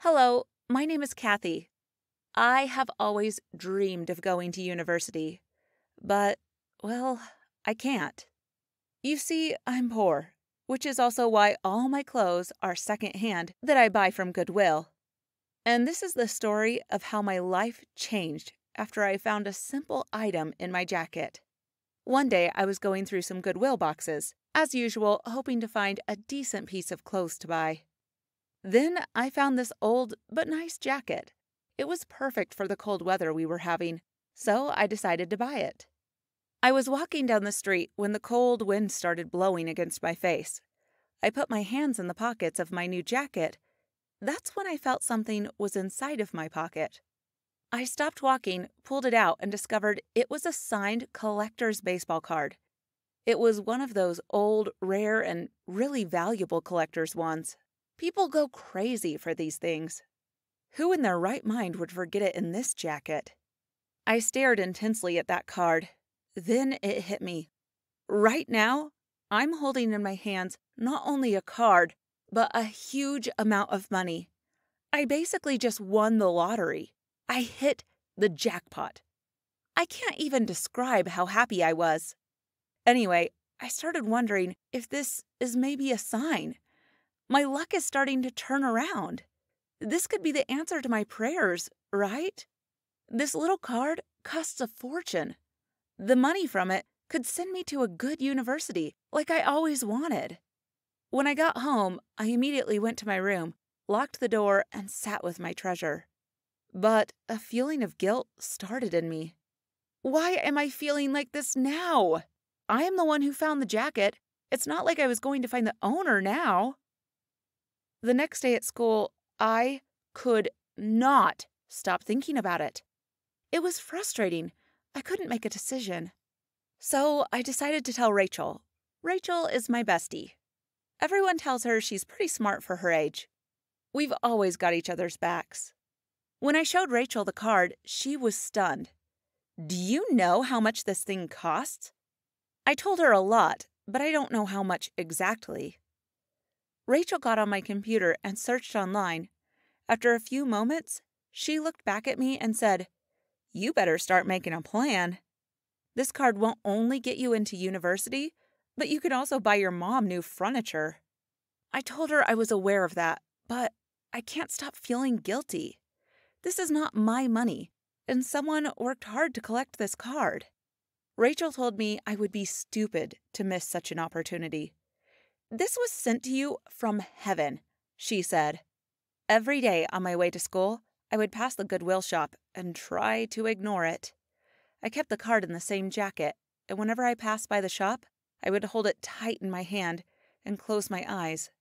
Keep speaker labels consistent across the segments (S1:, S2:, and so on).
S1: Hello, my name is Kathy. I have always dreamed of going to university, but, well, I can't. You see, I'm poor, which is also why all my clothes are secondhand that I buy from Goodwill. And this is the story of how my life changed after I found a simple item in my jacket. One day I was going through some Goodwill boxes, as usual, hoping to find a decent piece of clothes to buy. Then I found this old but nice jacket. It was perfect for the cold weather we were having, so I decided to buy it. I was walking down the street when the cold wind started blowing against my face. I put my hands in the pockets of my new jacket. That's when I felt something was inside of my pocket. I stopped walking, pulled it out, and discovered it was a signed collector's baseball card. It was one of those old, rare, and really valuable collector's ones. People go crazy for these things. Who in their right mind would forget it in this jacket? I stared intensely at that card. Then it hit me. Right now, I'm holding in my hands not only a card, but a huge amount of money. I basically just won the lottery. I hit the jackpot. I can't even describe how happy I was. Anyway, I started wondering if this is maybe a sign. My luck is starting to turn around. This could be the answer to my prayers, right? This little card costs a fortune. The money from it could send me to a good university, like I always wanted. When I got home, I immediately went to my room, locked the door, and sat with my treasure. But a feeling of guilt started in me. Why am I feeling like this now? I am the one who found the jacket. It's not like I was going to find the owner now. The next day at school, I could not stop thinking about it. It was frustrating. I couldn't make a decision. So I decided to tell Rachel. Rachel is my bestie. Everyone tells her she's pretty smart for her age. We've always got each other's backs. When I showed Rachel the card, she was stunned. Do you know how much this thing costs? I told her a lot, but I don't know how much exactly. Rachel got on my computer and searched online. After a few moments, she looked back at me and said, "You better start making a plan. This card won't only get you into university, but you can also buy your mom new furniture." I told her I was aware of that, but I can't stop feeling guilty. This is not my money, and someone worked hard to collect this card. Rachel told me I would be stupid to miss such an opportunity. "This was sent to you from heaven," she said. Every day on my way to school, I would pass the Goodwill shop and try to ignore it. I kept the card in the same jacket, and whenever I passed by the shop, I would hold it tight in my hand and close my eyes.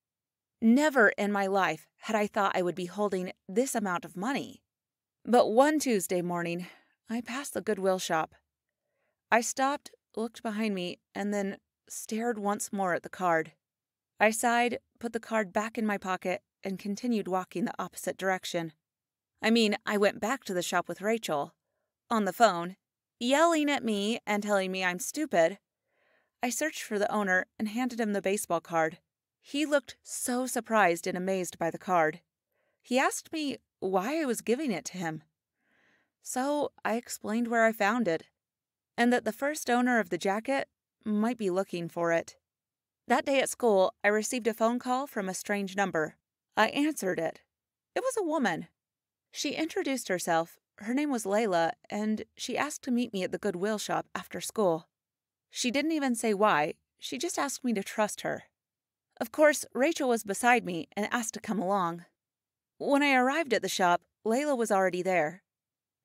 S1: Never in my life had I thought I would be holding this amount of money. But one Tuesday morning, I passed the Goodwill shop. I stopped, looked behind me, and then stared once more at the card. I sighed, put the card back in my pocket, and continued walking the opposite direction. I went back to the shop with Rachel, on the phone, yelling at me and telling me I'm stupid. I searched for the owner and handed him the baseball card. He looked so surprised and amazed by the card. He asked me why I was giving it to him. So I explained where I found it, and that the first owner of the jacket might be looking for it. That day at school, I received a phone call from a strange number. I answered it. It was a woman. She introduced herself. Her name was Layla, and she asked to meet me at the Goodwill shop after school. She didn't even say why. She just asked me to trust her. Of course, Rachel was beside me and asked to come along. When I arrived at the shop, Layla was already there.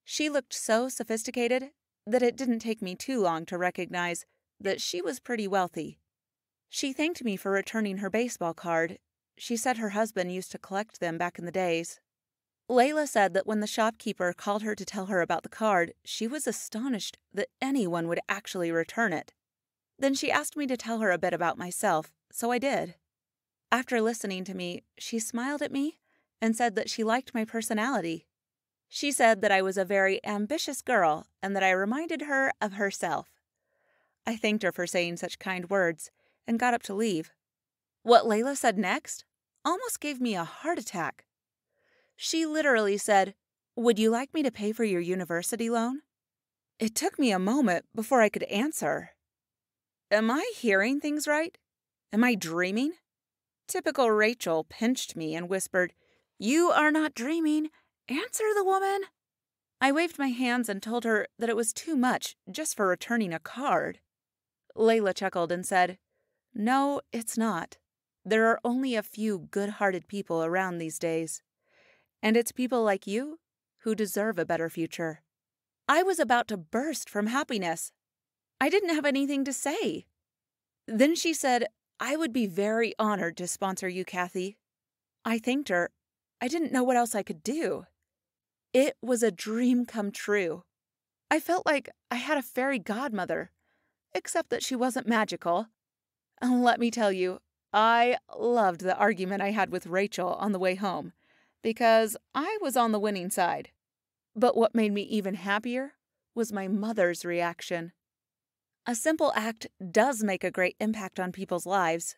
S1: She looked so sophisticated that it didn't take me too long to recognize that she was pretty wealthy. She thanked me for returning her baseball card. She said her husband used to collect them back in the days. Layla said that when the shopkeeper called her to tell her about the card, she was astonished that anyone would actually return it. Then she asked me to tell her a bit about myself, so I did. After listening to me, she smiled at me and said that she liked my personality. She said that I was a very ambitious girl and that I reminded her of herself. I thanked her for saying such kind words and got up to leave. What Layla said next almost gave me a heart attack. She literally said, "Would you like me to pay for your university loan?" It took me a moment before I could answer. Am I hearing things right? Am I dreaming? Typical Rachel pinched me and whispered, "You are not dreaming. Answer the woman." I waved my hands and told her that it was too much just for returning a card. Layla chuckled and said, "No, it's not. There are only a few good-hearted people around these days. And it's people like you who deserve a better future." I was about to burst from happiness. I didn't have anything to say. Then she said, "I would be very honored to sponsor you, Kathy." I thanked her. I didn't know what else I could do. It was a dream come true. I felt like I had a fairy godmother, except that she wasn't magical. And let me tell you, I loved the argument I had with Rachel on the way home, because I was on the winning side. But what made me even happier was my mother's reaction. A simple act does make a great impact on people's lives.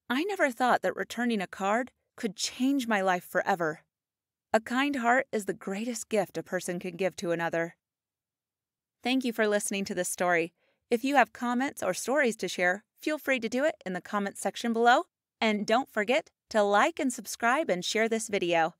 S1: I never thought that returning a card could change my life forever. A kind heart is the greatest gift a person can give to another. Thank you for listening to this story. If you have comments or stories to share, feel free to do it in the comments section below. And don't forget to like and subscribe and share this video.